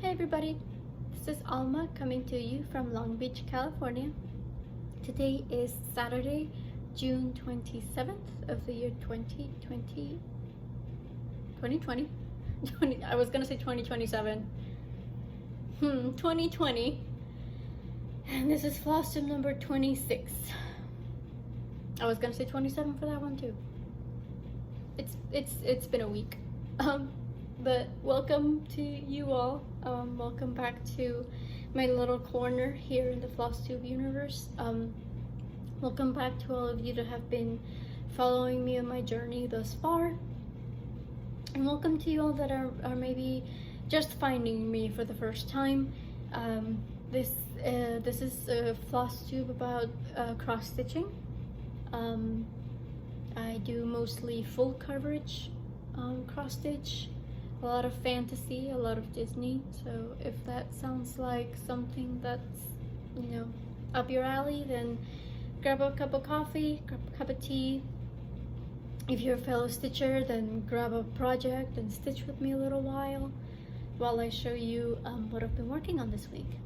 Hey everybody, this is Alma coming to you from Long Beach, California. Today is Saturday, June 27th of the year 2020. I was gonna say 2027. 2020. And this is FlossTube number 26. I was gonna say 27 for that one too. It's been a week. But welcome to you all. Welcome back to my little corner here in the FlossTube universe. Welcome back to all of you that have been following me on my journey thus far. And welcome to you all that are maybe just finding me for the first time. This is a FlossTube about cross stitching. I do mostly full coverage cross stitch. A lot of fantasy, a lot of Disney. So if that sounds like something that's, up your alley, then grab a cup of coffee, grab a cup of tea. If you're a fellow stitcher, then grab a project and stitch with me a little while I show you what I've been working on this week.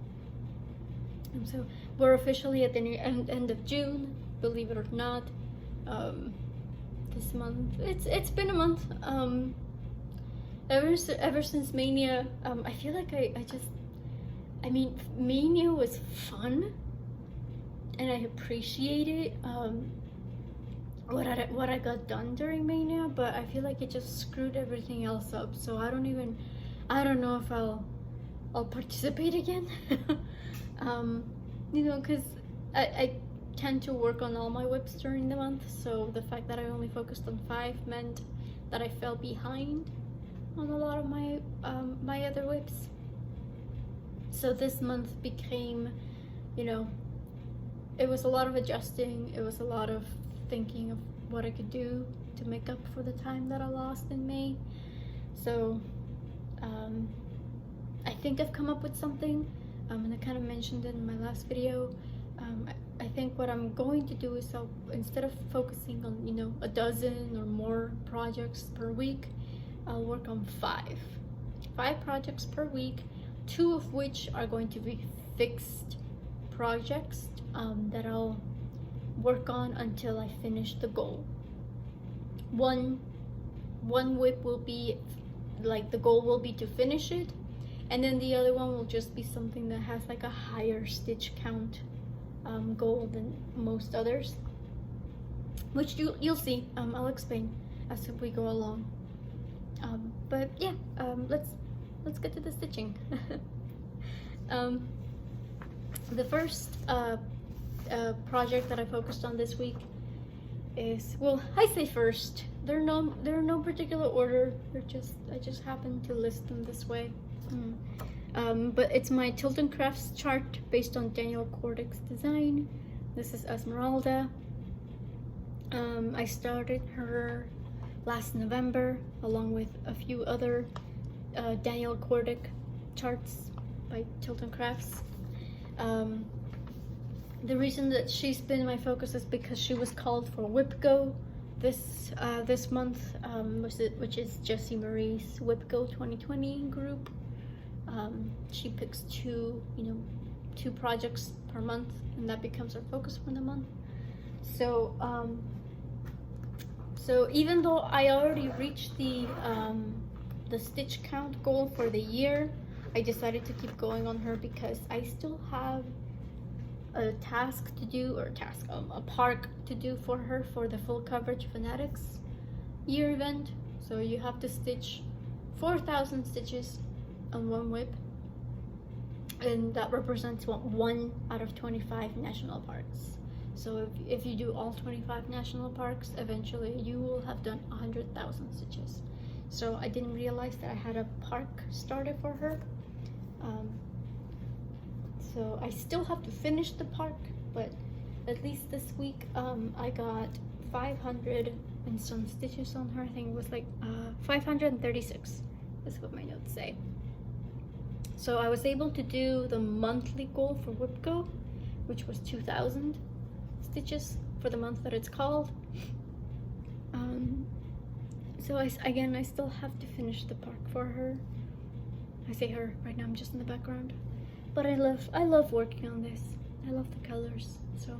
And so we're officially at the end of June, believe it or not. This month, it's been a month. Ever since Mania, I feel like Mania was fun, and I appreciated what I got done during Mania, but I feel like it just screwed everything else up. So I don't know if I'll participate again. Because I tend to work on all my whips during the month, so the fact that I only focused on 5 meant that I fell behind on a lot of my other whips. So this month became, it was a lot of adjusting. It was a lot of thinking of what I could do to make up for the time that I lost in May. So I think I've come up with something, and I kind of mentioned it in my last video. I think what I'm going to do is instead of focusing on a dozen or more projects per week, I'll work on 5 projects per week, 2 of which are going to be fixed projects that I'll work on until I finish the goal. One whip will be like, the goal will be to finish it, and then the other one will just be something that has like a higher stitch count goal than most others, which you'll see. I'll explain as we go along. But yeah, let's get to the stitching. The first project that I focused on this week is, well, I say first. They're no particular order. I just happen to list them this way. But it's my Tilton Crafts chart based on Daniel Cordick's design. This is Esmeralda. I started her last November, along with a few other Daniel Cordick charts by Tilton Crafts. The reason that she's been my focus is because she was called for Whip Go this month, which is Jessie Marie's Whip Go 2020 group. She picks two projects per month, and that becomes her focus for the month. So even though I already reached the stitch count goal for the year, I decided to keep going on her because I still have a task to do, a park to do for her for the full coverage fanatics year event. So you have to stitch 4,000 stitches on one whip, and that represents 1 out of 25 national parks. So if you do all 25 national parks, eventually you will have done 100,000 stitches. So I didn't realize that I had a park started for her. So I still have to finish the park, but at least this week I got 500 and some stitches on her. I think it was like 536 is what my notes say. So I was able to do the monthly goal for Whip Go, which was 2,000 stitches for the month that it's called. So I still have to finish the park for her. I say her right now, I'm just in the background. But I love working on this. I love the colors. So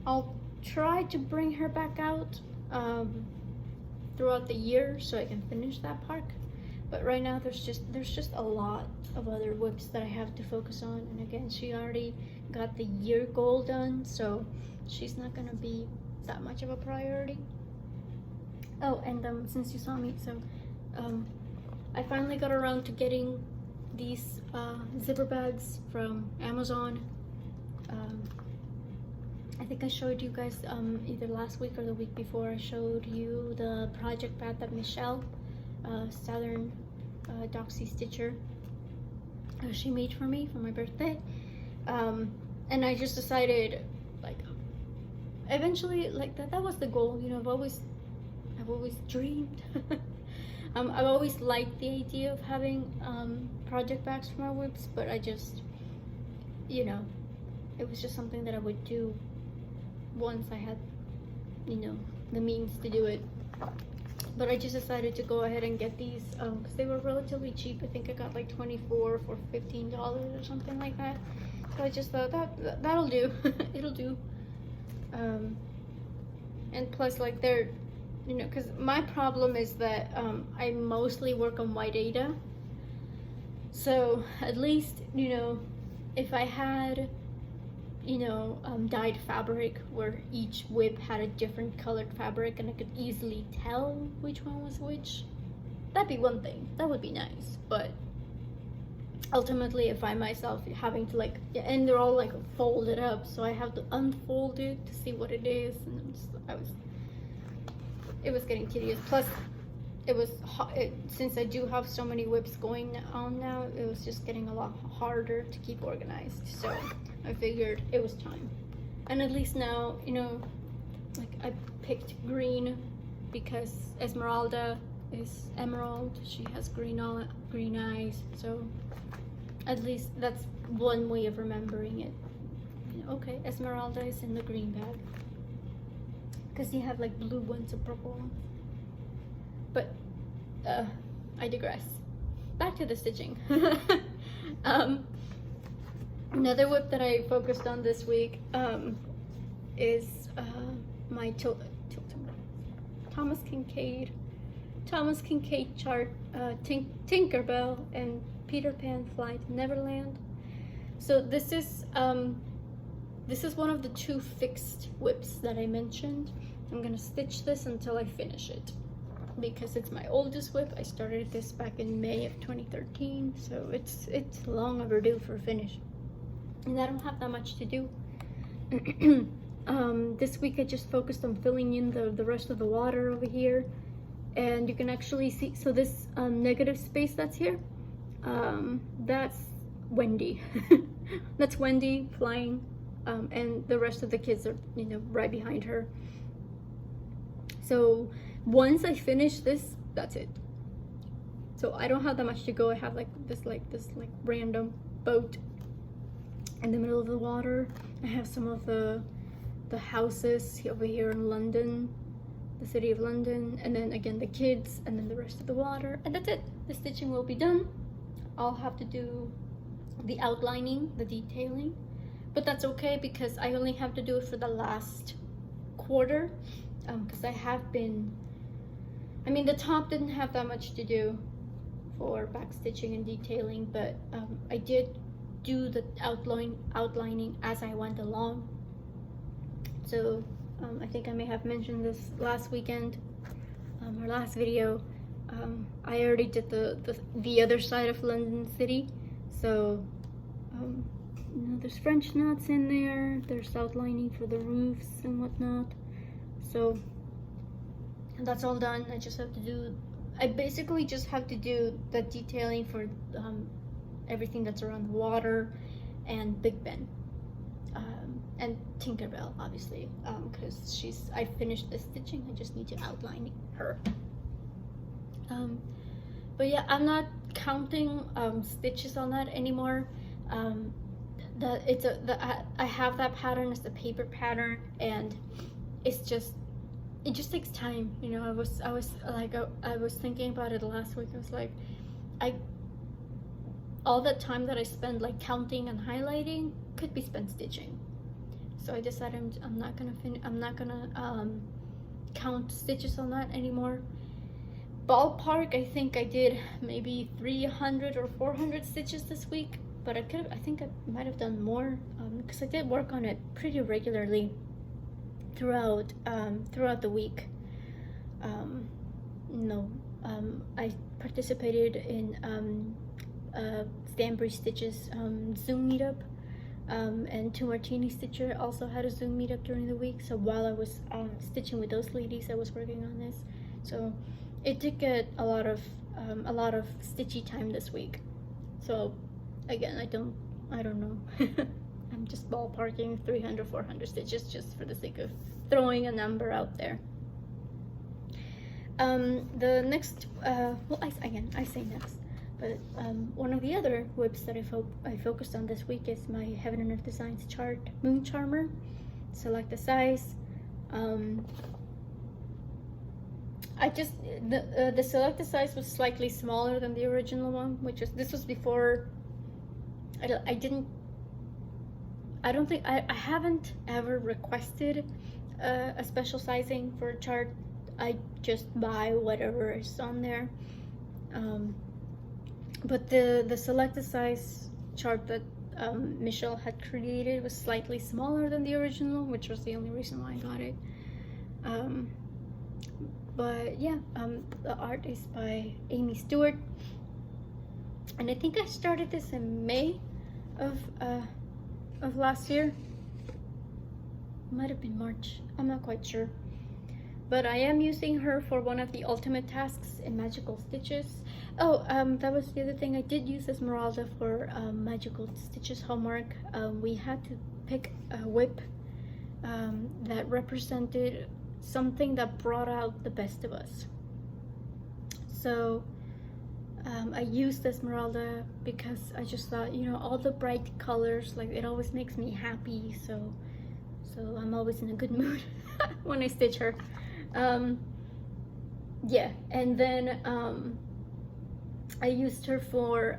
I'll try to bring her back out throughout the year so I can finish that park. But right now there's just a lot of other whips that I have to focus on. And again, she already got the year goal done, so she's not gonna be that much of a priority. Oh, and since you saw me, so I finally got around to getting these zipper bags from Amazon. I think I showed you guys either last week or the week before. I showed you the project bag that Michelle, Southern Doxy Stitcher, she made for me for my birthday. And I just decided, like, eventually, like that was the goal. You know, I've always dreamed. I've always liked the idea of having project bags for my whips, but I just, you know, it was just something that I would do once I had, you know, the means to do it. But I just decided to go ahead and get these because they were relatively cheap. I think I got like 24 for $15 or something like that. So I just thought that'll do. It'll do. And plus, like, they're, you know, because my problem is that I mostly work on white Ada. So at least, you know, if I had, you know, dyed fabric where each whip had a different colored fabric and I could easily tell which one was which, that'd be one thing. That would be nice. But ultimately I find myself having to, like, and they're all like folded up, so I have to unfold it to see what it is, and it was getting tedious. Plus it was since I do have so many whips going on now, it was just getting a lot harder to keep organized. So I figured it was time. And at least now, you know, like, I picked green because Esmeralda is emerald. She has green eyes. So at least that's one way of remembering it. You know, okay, Esmeralda is in the green bag. Because you have like blue ones or purple ones. But I digress. Back to the stitching. Another whip that I focused on this week is my Thomas Kincaid chart, Tinkerbell and Peter Pan Fly to Neverland. So this is one of the 2 fixed whips that I mentioned. I'm gonna stitch this until I finish it because it's my oldest whip. I started this back in May of 2013, so it's long overdue for a finish. And I don't have that much to do. This week I just focused on filling in the rest of the water over here, and you can actually see, so this negative space that's here, that's Wendy. That's Wendy flying, and the rest of the kids are, you know, right behind her. So once I finish this, that's it. So I don't have that much to go. I have like this random boat in the middle of the water. I have some of the houses over here in London, the city of London, and then again the kids, and then the rest of the water, and that's it. The stitching will be done. I'll have to do the outlining, the detailing, but that's okay because I only have to do it for the last quarter, because I have been, I mean, the top didn't have that much to do for back stitching and detailing, but I did do the outlining as I went along. So I think I may have mentioned this last weekend, or last video. I already did the other side of London City, so you know, there's French knots in there, there's outlining for the roofs and whatnot. So that's all done. I just have to do, I basically just have to do the detailing for everything that's around the water and Big Ben, and Tinkerbell, obviously, because I finished the stitching. I just need to outline her. But yeah, I'm not counting stitches on that anymore. I have that pattern as the paper pattern, and it just takes time. You know, I was thinking about it last week. I was like, I all that time that I spend like counting and highlighting could be spent stitching. So I decided I'm not gonna count stitches on that anymore. Ballpark, I think I did maybe 300 or 400 stitches this week, but I think I might have done more, because I did work on it pretty regularly throughout the week. I participated in Stanbury Stitches Zoom meetup, and Two Martini Stitcher also had a Zoom meetup during the week. So while I was stitching with those ladies, I was working on this. So it did get a lot of stitchy time this week. So again, I don't know. I'm just ballparking 300, 400 stitches just for the sake of throwing a number out there. The next, I say next, but one of the other whips that I focused on this week is my Heaven and Earth Designs chart, Moon Charmer. Select the size. The selected size was slightly smaller than the original one, this was before. I haven't ever requested a special sizing for a chart. I just buy whatever is on there. But the selected size chart that Michelle had created was slightly smaller than the original, which was the only reason why I got it. But yeah, the art is by Amy Stewart, and I think I started this in May of last year. Might have been March, I'm not quite sure. But I am using her for one of the ultimate tasks in Magical Stitches. Oh, that was the other thing. I did use Esmeralda for Magical Stitches homework. We had to pick a whip that represented something that brought out the best of us. So I used Esmeralda because I just thought, all the bright colors, like, it always makes me happy. So I'm always in a good mood when I stitch her. Yeah, and then I used her for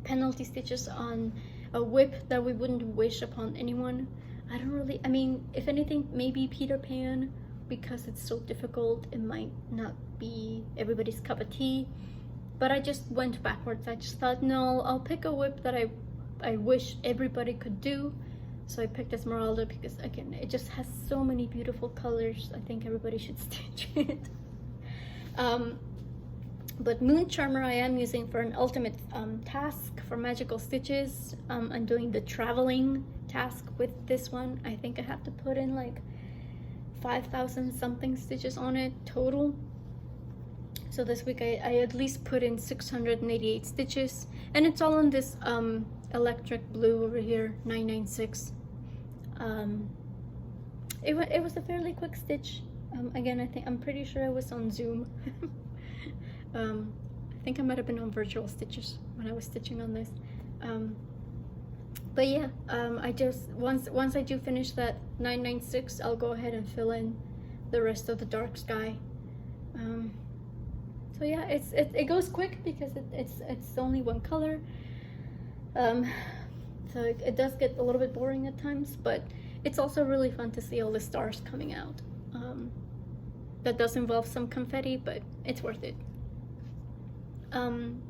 penalty stitches on a whip that we wouldn't wish upon anyone. I mean, if anything, maybe Peter Pan, because it's so difficult. It might not be everybody's cup of tea, but I just went backwards. I just thought, no, I'll pick a whip that I wish everybody could do. So I picked Esmeralda because, again, it just has so many beautiful colors. I think everybody should stitch it. But Moon Charmer I am using for an ultimate task for Magical Stitches. I'm doing the traveling task with this one. I think I have to put in like 5,000 something stitches on it total. So this week I at least put in 688 stitches, and it's all on this electric blue over here, 996. It was a fairly quick stitch. Again, I'm pretty sure I was on Zoom. I think I might have been on virtual stitches when I was stitching on this. But yeah, I just once I do finish that 996, I'll go ahead and fill in the rest of the dark sky. So yeah, it goes quick because it's only one color. So it does get a little bit boring at times, but it's also really fun to see all the stars coming out. That does involve some confetti, but it's worth it. And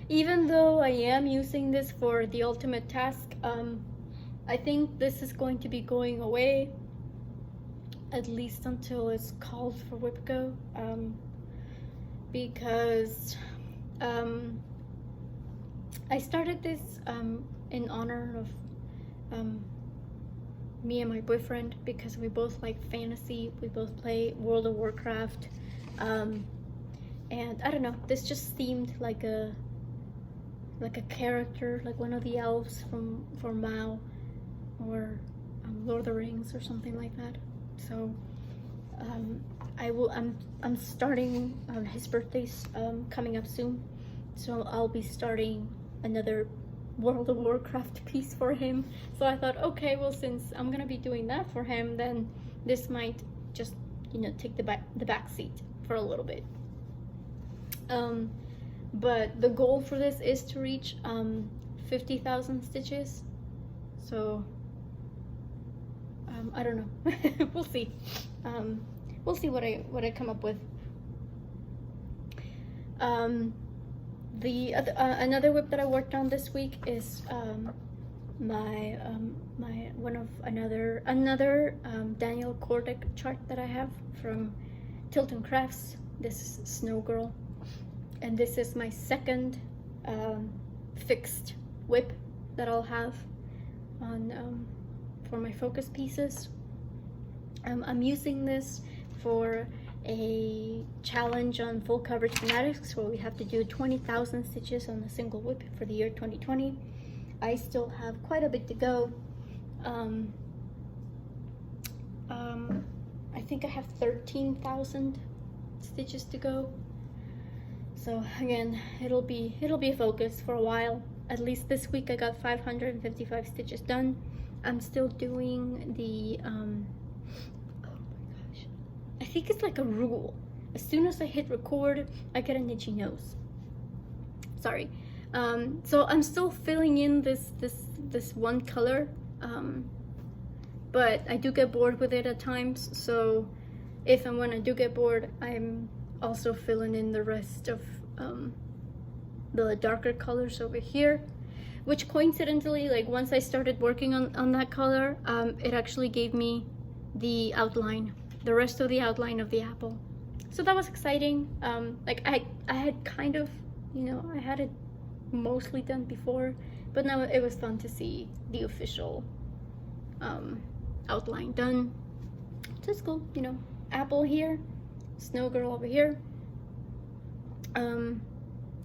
even though I am using this for the ultimate task, I think this is going to be going away, at least until it's called for WIPCO, because I started this in honor of me and my boyfriend, because we both like fantasy, we both play World of Warcraft, and I don't know, this just seemed like a character, like one of the elves from Mao or Lord of the Rings or something like that. So I'm starting, his birthday's coming up soon, so I'll be starting another World of Warcraft piece for him. So I thought, okay, well, since I'm gonna be doing that for him, then this might just, take the back seat for a little bit. but the goal for this is to reach 50,000 stitches. So I don't know. We'll see. We'll see what I come up with. The other, another whip that I worked on this week is another Daniel Kordick chart that I have from Tilton Crafts. This is Snow Girl, and this is my second fixed whip that I'll have on for my focus pieces. I'm using this for a challenge on full coverage fanatics where we have to do 20,000 stitches on a single whip for the year 2020. I still have quite a bit to go. I think I have 13,000 stitches to go. So again, it'll be a focus for a while. At least this week I got 555 stitches done. I'm still doing the I think it's like a rule. As soon as I hit record, I get an itchy nose. Sorry. So I'm still filling in this one color, but I do get bored with it at times. So if and when I do get bored, I'm also filling in the rest of the darker colors over here, which coincidentally, like once I started working on that color, it actually gave me the outline, the rest of the outline of the apple. So that was exciting. Like I had kind of, you know, I had it mostly done before, but now it was fun to see the official outline done. So it's cool, you know, apple here, Snow Girl over here.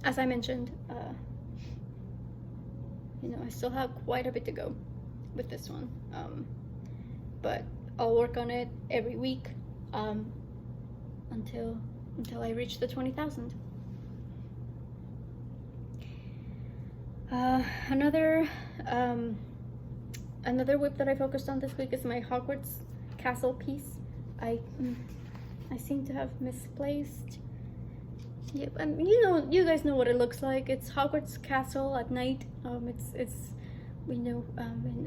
As I mentioned, you know, I still have quite a bit to go with this one, but I'll work on it every week until I reach the 20,000. Another whip that I focused on this week is my Hogwarts castle piece. I seem to have misplaced. Yeah, you guys know what it looks like. It's Hogwarts castle at night. It's we know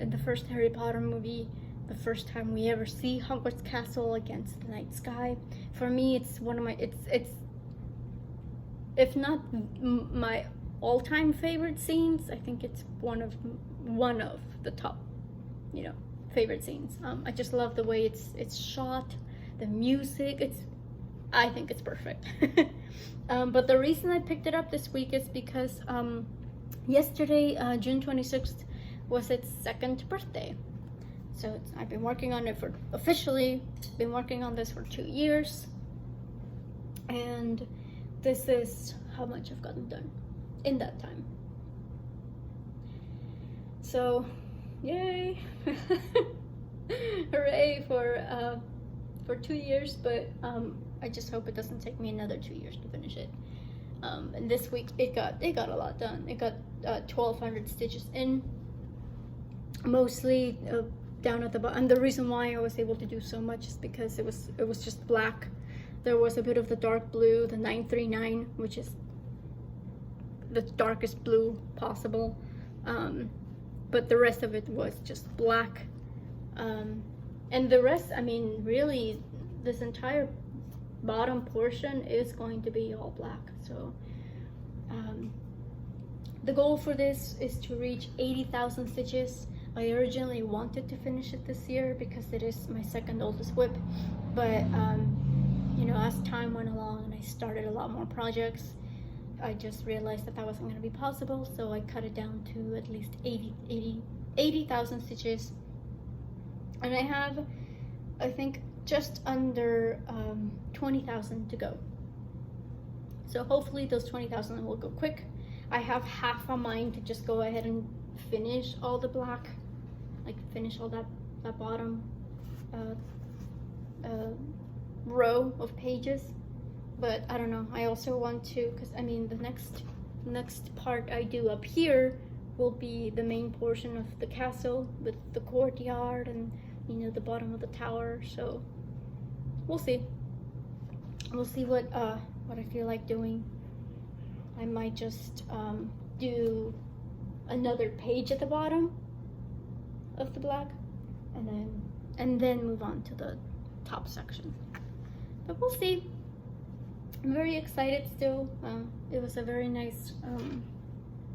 in the first Harry Potter movie, the first time we ever see Hogwarts castle against the night sky. For me, it's one of my it's if not my all-time favorite scenes, I think it's one of the top, you know, favorite scenes. I just love the way it's shot, the music. I think it's perfect. But the reason I picked it up this week is because yesterday, June 26th, was its 2nd birthday. So I've been working on it officially been working on this for 2 years, and this is how much I've gotten done in that time. So yay. Hooray for 2 years, but I just hope it doesn't take me another 2 years to finish it. And this week it got a lot done. It got 1,200 stitches in, mostly down at the bottom. And the reason why I was able to do so much is because it was just black. There was a bit of the dark blue, the 939, which is the darkest blue possible, but the rest of it was just black, and the rest, I mean, really this entire bottom portion is going to be all black. So the goal for this is to reach 80,000 stitches. I originally wanted to finish it this year because it is my 2nd oldest whip, but you know, as time went along and I started a lot more projects, I just realized that wasn't going to be possible, so I cut it down to at least 80,000 stitches, and I have, I think, just under 20,000 to go. So hopefully those 20,000 will go quick. I have half a mind to just go ahead and finish all the black, like finish all that bottom row of pages. But I don't know, I also want to, because I mean the next part I do up here will be the main portion of the castle with the courtyard and, you know, the bottom of the tower. So we'll see what I feel like doing. I might just do another page at the bottom of the black, and then move on to the top section. But we'll see. I'm very excited still. It was a very nice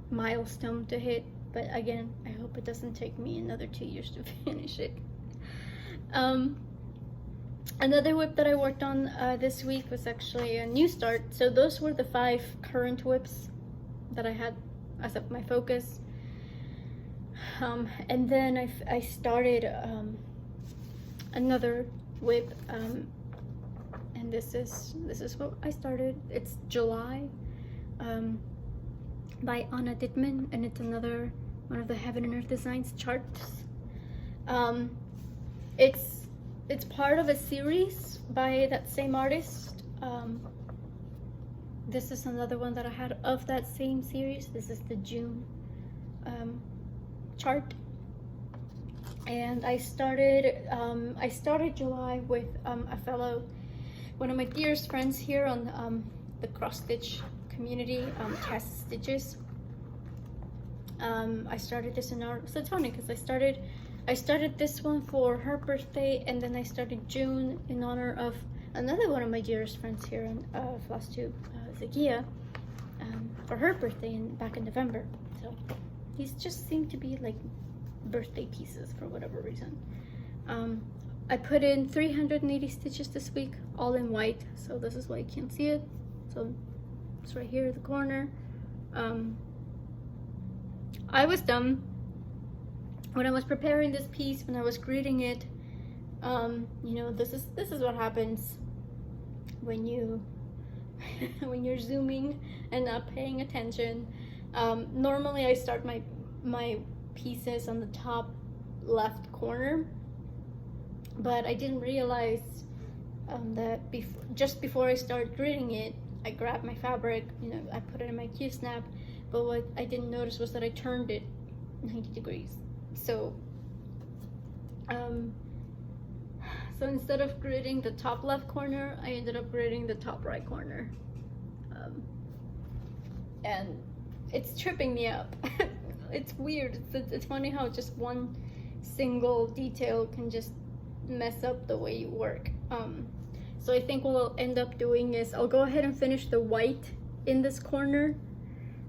milestone to hit, but again, I hope it doesn't take me another 2 years to finish it. Another whip that I worked on this week was actually a new start. So those were the 5 current whips that I had as of my focus. And then I started another whip, and this is what I started. It's July, by Anna Dittman, and it's another one of the Heaven and Earth Designs charts. It's part of a series by that same artist. This is another one that I had of that same series. This is the June chart, and I started July with one of my dearest friends here on the cross stitch community, Cass Stitches. I started this in our, so it's funny because I started this one for her birthday, and then I started June in honor of another one of my dearest friends here on FlossTube, Zakia, for her birthday back in November. So these just seem to be like birthday pieces for whatever reason. I put in 380 stitches this week, all in white, so this is why you can't see it. So it's right here in the corner. I was done when I was preparing this piece, when I was grading it. You know, this is what happens when you when you're zooming and not paying attention. Normally I start my pieces on the top left corner, but I didn't realize that just before I started grading it, I grabbed my fabric, you know, I put it in my Q-snap, but what I didn't notice was that I turned it 90 degrees. So so instead of gridding the top left corner, I ended up gridding the top right corner, and it's tripping me up. It's weird. It's funny how just one single detail can just mess up the way you work. So I think what I'll end up doing is I'll go ahead and finish the white in this corner,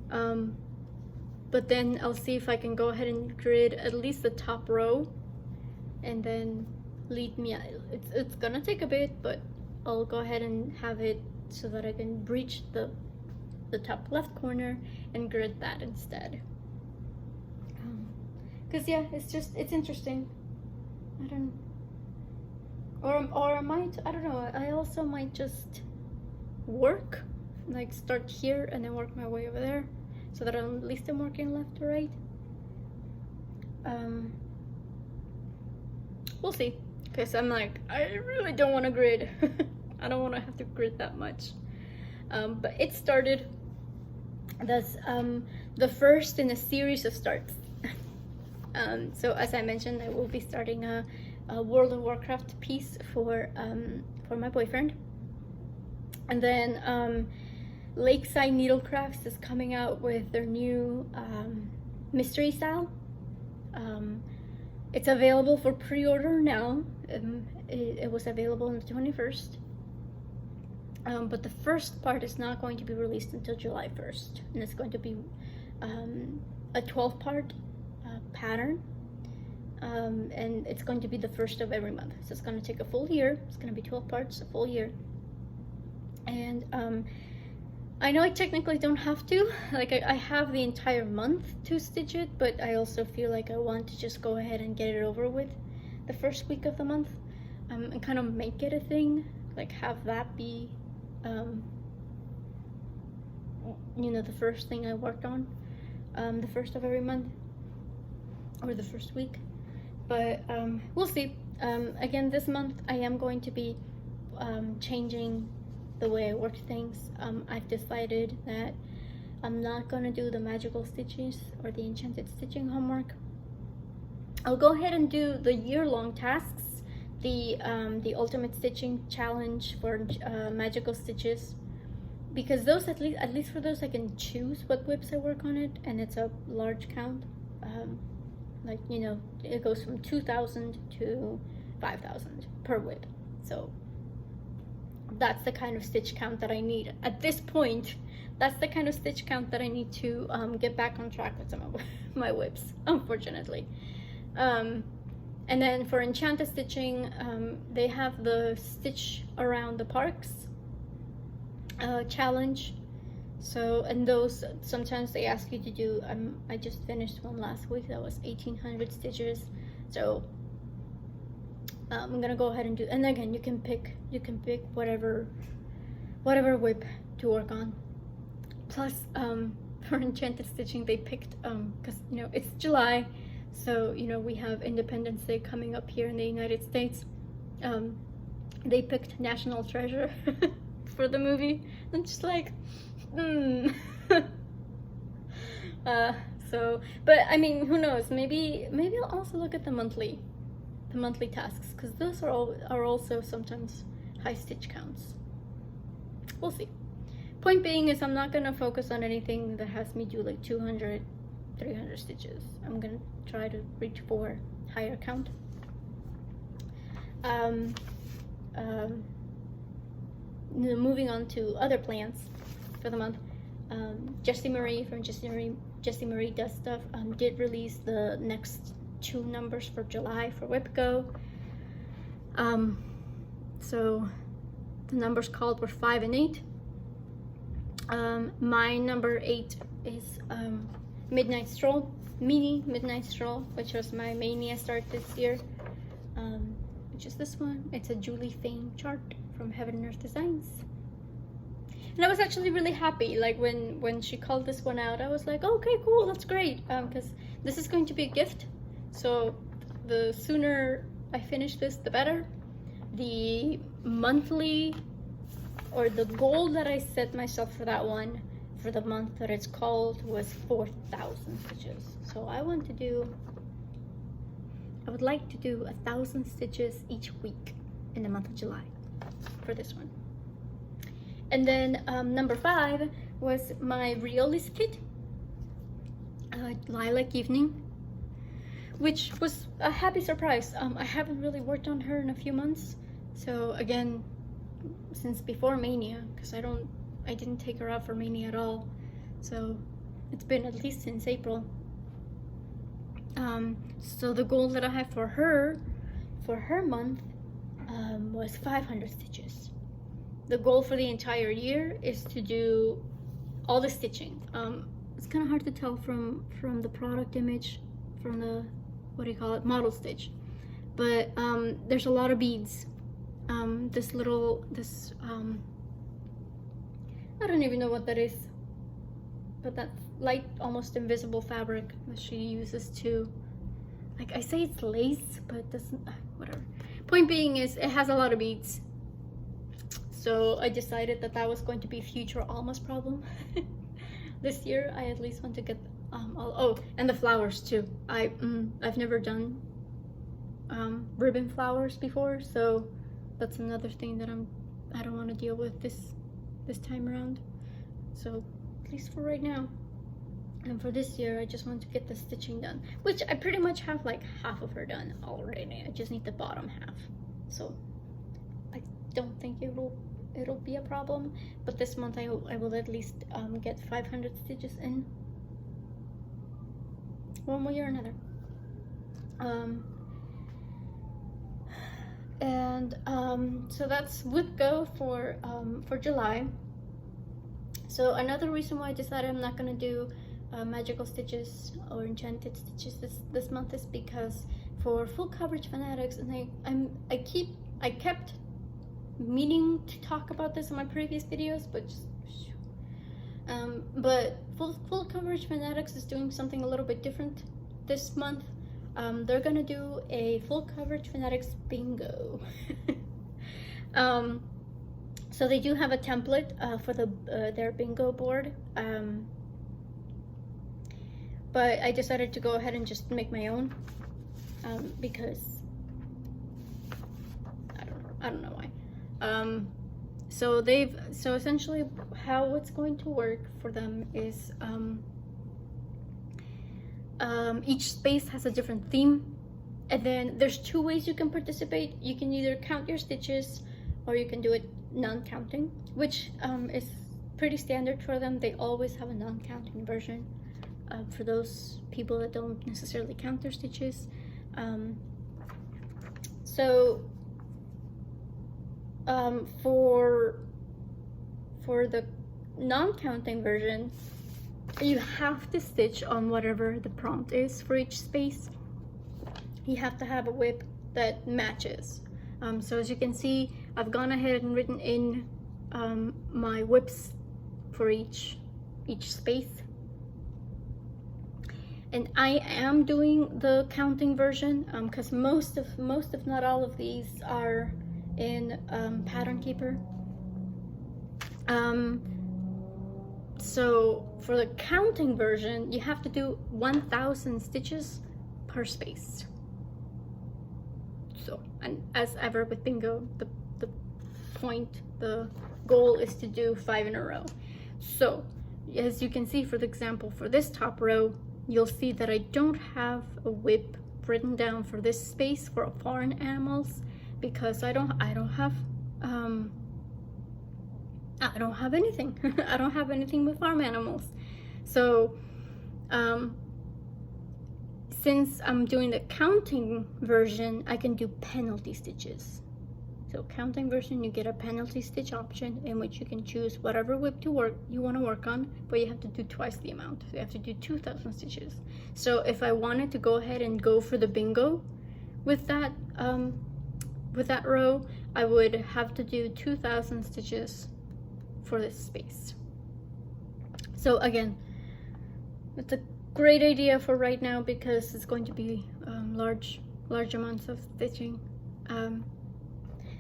but then I'll see if I can go ahead and grid at least the top row, and then lead me. It's gonna take a bit, but I'll go ahead and have it so that I can breach the top left corner and grid that instead. Cause yeah, it's interesting. I don't, or I might, I don't know. I also might just work, like start here and then work my way over there, so that at least I'm working left to right. We'll see. Because I'm like, I really don't want to grid. I don't want to have to grid that much. But it started. That's the first in a series of starts. So as I mentioned, I will be starting a World of Warcraft piece for my boyfriend. And then Lakeside Needle Crafts is coming out with their new mystery style. It's available for pre-order now. It was available on the 21st. But the first part is not going to be released until July 1st. And it's going to be a 12-part pattern. And it's going to be the first of every month. So it's going to take a full year. It's going to be 12 parts, a full year. And I know I technically don't have to, like I have the entire month to stitch it, but I also feel like I want to just go ahead and get it over with the first week of the month, and kind of make it a thing, like have that be, you know, the first thing I worked on, the first of every month, or the first week. But we'll see. Again, this month I am going to be changing the way I work things. I've decided that I'm not gonna do the magical stitches or the enchanted stitching homework. I'll go ahead and do the year-long tasks, the ultimate stitching challenge for magical stitches, because those, at least for those, I can choose what whips I work on it, and it's a large count. Like, you know, it goes from 2,000 to 5,000 per whip. So that's the kind of stitch count that I need at this point. That's the kind of stitch count that I need to get back on track with some of my whips, unfortunately. And then for enchanted stitching, they have the Stitch Around the Parks challenge. So, and those, sometimes they ask you to do, I just finished one last week that was 1,800 stitches. So I'm gonna go ahead and do, and again, you can pick whatever whip to work on. Plus, for enchanted stitching, they picked, because, you know, it's July, so, you know, we have Independence Day coming up here in the United States. They picked National Treasure for the movie. I'm just like, so, but I mean, who knows? Maybe I'll also look at the monthly tasks, because those are also sometimes high stitch counts. We'll see. Point being is, I'm not gonna focus on anything that has me do like 200, 300 stitches. I'm gonna try to reach for higher count. Moving on to other plans for the month. Jessie Marie from Jessie Marie Does Stuff did release the next 2 numbers for July for WhipGo. So the numbers called were 5 and 8. My number 8 is Midnight Stroll, Mini Midnight Stroll, which was my mania start this year, which is this one. It's a Julie Fane chart from Heaven and Earth Designs. And I was actually really happy, like when she called this one out, I was like, okay, cool, that's great, because this is going to be a gift. So the sooner I finish this, the better. The monthly, or the goal that I set myself for that one, for the month that it's called, was 4,000 stitches. So I would like to do 1,000 stitches each week in the month of July for this one. And then number 5 was my Riolis kit, Lilac Evening, which was a happy surprise. I haven't really worked on her in a few months. So again, since before Mania, because I didn't take her out for Mania at all. So it's been at least since April. So the goal that I have for her month was 500 stitches. The goal for the entire year is to do all the stitching. It's kind of hard to tell from the product image, from the, what do you call it, model stitch. But there's a lot of beads. I don't even know what that is, but that light, almost invisible fabric that she uses to, like, I say it's lace, but it doesn't, whatever. Point being is, it has a lot of beads. So I decided that was going to be a future Alma's problem. This year, I at least want to get and the flowers too. I've never done ribbon flowers before, so that's another thing that I don't want to deal with this time around. So at least for right now, and for this year, I just want to get the stitching done, which I pretty much have like half of her done already. I just need the bottom half, so I don't think it'll be a problem. But this month I will at least get 500 stitches in, one way or another. So that's WhipGo for July. So another reason why I decided I'm not gonna do magical stitches or enchanted stitches this month is because for full coverage fanatics, and I kept meaning to talk about this in my previous videos, but full coverage fanatics is doing something a little bit different this month. They're gonna do a full coverage fanatics bingo. So they do have a template for their bingo board, but I decided to go ahead and just make my own, because I don't know why. So essentially how it's going to work for them is each space has a different theme, and then there's two ways you can participate. You can either count your stitches, or you can do it non-counting, which is pretty standard for them. They always have a non-counting version for those people that don't necessarily count their stitches. For the non-counting version, you have to stitch on whatever the prompt is for each space. You have to have a whip that matches. So as you can see, I've gone ahead and written in my whips for each space. And I am doing the counting version because most if not all of these are in Pattern Keeper. So for the counting version, you have to do 1,000 stitches per space. So, and as ever with bingo, the goal is to do 5 in a row. So as you can see, for the example, for this top row, you'll see that I don't have a whip written down for this space for foreign animals, because I don't have anything. I don't have anything with farm animals. So since I'm doing the counting version, I can do penalty stitches. So counting version, you get a penalty stitch option in which you can choose whatever whip you want to work on, but you have to do twice the amount. So you have to do 2,000 stitches. So if I wanted to go ahead and go for the bingo with that row, I would have to do 2,000 stitches for this space. So again, it's a great idea for right now because it's going to be large amounts of stitching.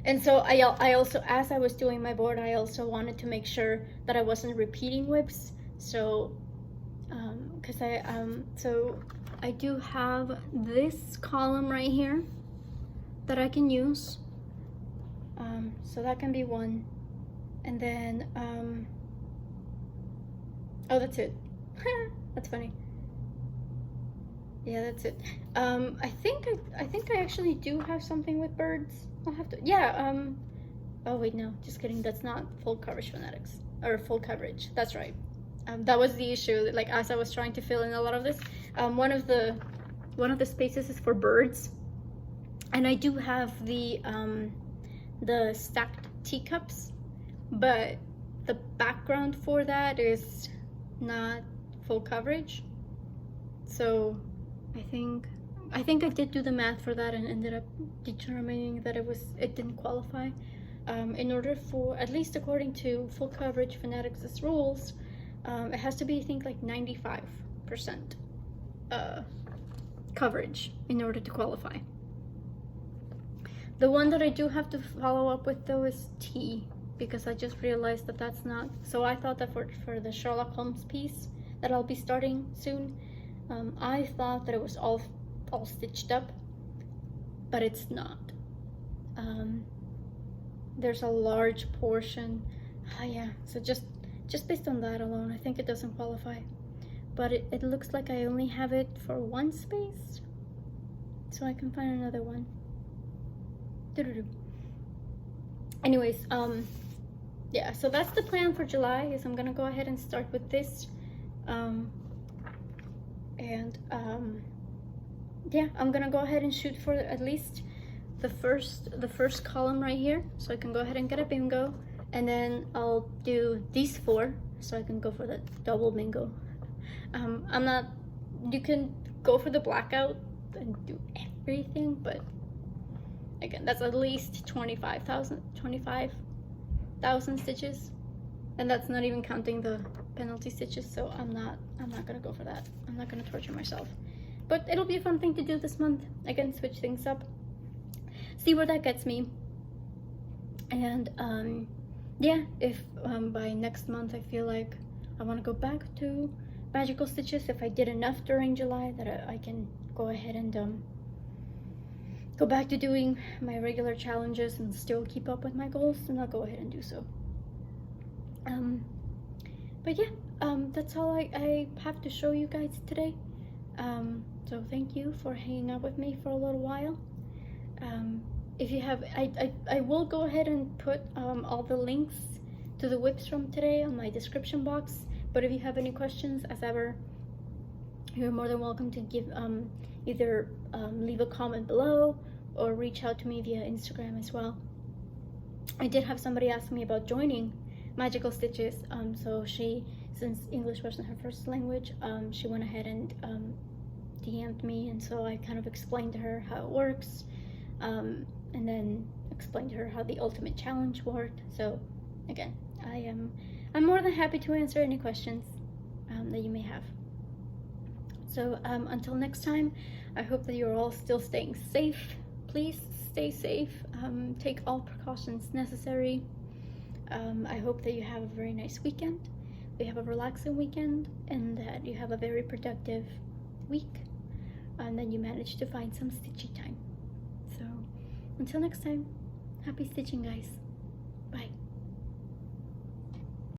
And so I also, as I was doing my board, I also wanted to make sure that I wasn't repeating whips. So because I do have this column right here that I can use. So that can be one. And then oh, that's it. That's funny. Yeah, that's it. I think I actually do have something with birds. I'll have to, yeah. Oh wait, no, just kidding. That's not full coverage phonetics, or full coverage. That's right. That was the issue. Like, as I was trying to fill in a lot of this, one of the spaces is for birds, and I do have the stacked teacups, but the background for that is not full coverage. So I think I did do the math for that and ended up determining that it didn't qualify. In order for, at least according to full coverage phonetics' rules, it has to be, I think, like 95% coverage in order to qualify. The one that I do have to follow up with though is T, because I just realized that that's not, so I thought that for the Sherlock Holmes piece that I'll be starting soon, I thought that it was all stitched up, but it's not. There's a large portion. Oh yeah, so just based on that alone, I think it doesn't qualify. But it looks like I only have it for one space, so I can find another one. Anyways, yeah, so that's the plan for July, is I'm gonna go ahead and start with this. Yeah, I'm gonna go ahead and shoot for at least the first column right here, so I can go ahead and get a bingo, and then I'll do these 4 so I can go for the double bingo. You can go for the blackout and do everything, but again, that's at least 25,000 stitches, and that's not even counting the penalty stitches. So I'm not gonna go for that. I'm not gonna torture myself, but it'll be a fun thing to do this month. Again, switch things up, see where that gets me. And yeah, if by next month I feel like I want to go back to magical stitches, if I did enough during July that I can go ahead and go back to doing my regular challenges and still keep up with my goals, then I'll go ahead and do so. But yeah, that's all I have to show you guys today. So thank you for hanging out with me for a little while. If you have, I will go ahead and put all the links to the whips from today on my description box. But if you have any questions, as ever, you're more than welcome to give either leave a comment below or reach out to me via Instagram as well. I did have somebody ask me about joining Magical Stitches, so she, since English wasn't her first language, she went ahead and DM'd me, and so I kind of explained to her how it works, and then explained to her how the ultimate challenge worked. So again, I'm more than happy to answer any questions that you may have. So until next time, I hope that you're all still staying safe. Please stay safe. Take all precautions necessary. I hope that you have a very nice weekend. We have a relaxing weekend, and that you have a very productive week, and then you manage to find some stitching time. So until next time, happy stitching, guys. Bye.